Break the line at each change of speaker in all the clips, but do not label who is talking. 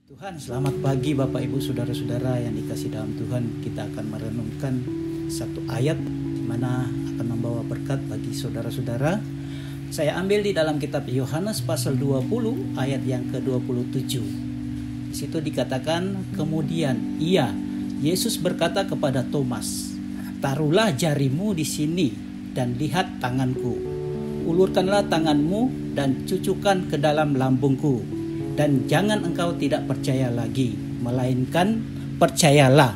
Tuhan, selamat pagi Bapak Ibu Saudara-saudara yang dikasih dalam Tuhan. Kita akan merenungkan satu ayat di mana akan membawa berkat bagi saudara-saudara. Saya ambil di dalam kitab Yohanes pasal 20 ayat yang ke-27. Di situ dikatakan, kemudian Yesus berkata kepada Thomas, "Taruhlah jarimu di sini dan lihat tanganku. Ulurkanlah tanganmu dan cucukkan ke dalam lambungku. Dan jangan engkau tidak percaya lagi, melainkan percayalah."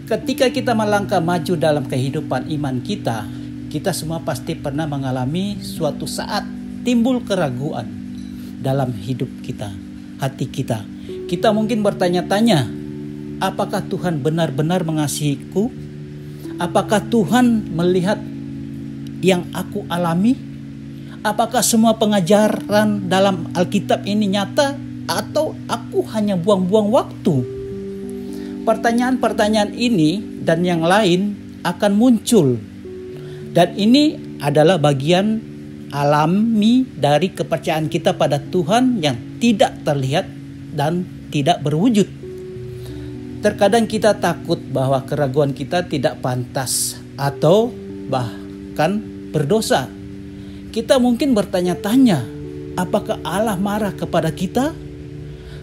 Ketika kita melangkah maju dalam kehidupan iman kita, kita semua pasti pernah mengalami suatu saat timbul keraguan dalam hidup kita, hati kita. Kita mungkin bertanya-tanya, apakah Tuhan benar-benar mengasihiku? Apakah Tuhan melihat yang aku alami? Apakah semua pengajaran dalam Alkitab ini nyata atau aku hanya buang-buang waktu? Pertanyaan-pertanyaan ini dan yang lain akan muncul. Dan ini adalah bagian alami dari kepercayaan kita pada Tuhan yang tidak terlihat dan tidak berwujud. Terkadang kita takut bahwa keraguan kita tidak pantas atau bahkan berdosa. Kita mungkin bertanya-tanya, apakah Allah marah kepada kita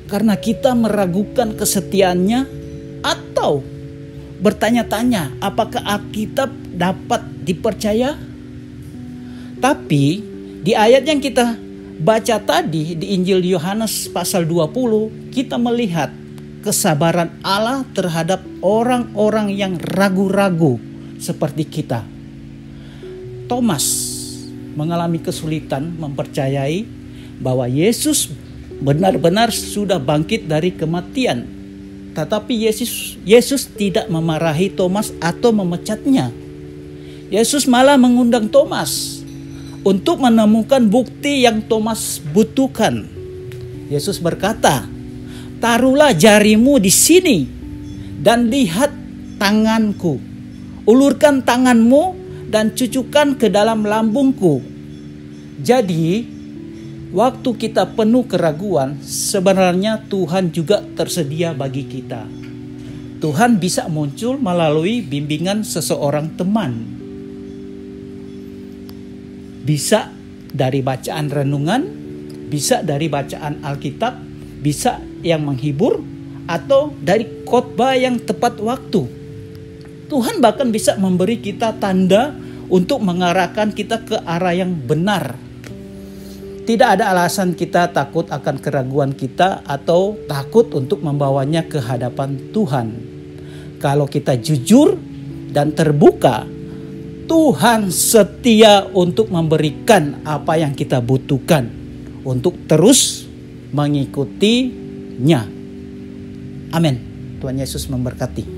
karena kita meragukan kesetiaannya, atau bertanya-tanya apakah Alkitab dapat dipercaya? Tapi di ayat yang kita baca tadi di Injil Yohanes pasal 20, kita melihat kesabaran Allah terhadap orang-orang yang ragu-ragu seperti kita. Thomas mengalami kesulitan mempercayai bahwa Yesus benar-benar sudah bangkit dari kematian. Tetapi Yesus tidak memarahi Thomas atau memecatnya. Yesus malah mengundang Thomas untuk menemukan bukti yang Thomas butuhkan. Yesus berkata, "Taruhlah jarimu di sini dan lihat tanganku. Ulurkan tanganmu dan cucukkan ke dalam lambungku." Jadi, waktu kita penuh keraguan, sebenarnya Tuhan juga tersedia bagi kita. Tuhan bisa muncul melalui bimbingan seseorang teman. Bisa dari bacaan renungan, bisa dari bacaan Alkitab, bisa yang menghibur, atau dari khotbah yang tepat waktu. Tuhan bahkan bisa memberi kita tanda untuk mengarahkan kita ke arah yang benar. Tidak ada alasan kita takut akan keraguan kita atau takut untuk membawanya ke hadapan Tuhan. Kalau kita jujur dan terbuka, Tuhan setia untuk memberikan apa yang kita butuhkan untuk terus mengikutinya. Amin. Tuhan Yesus memberkati.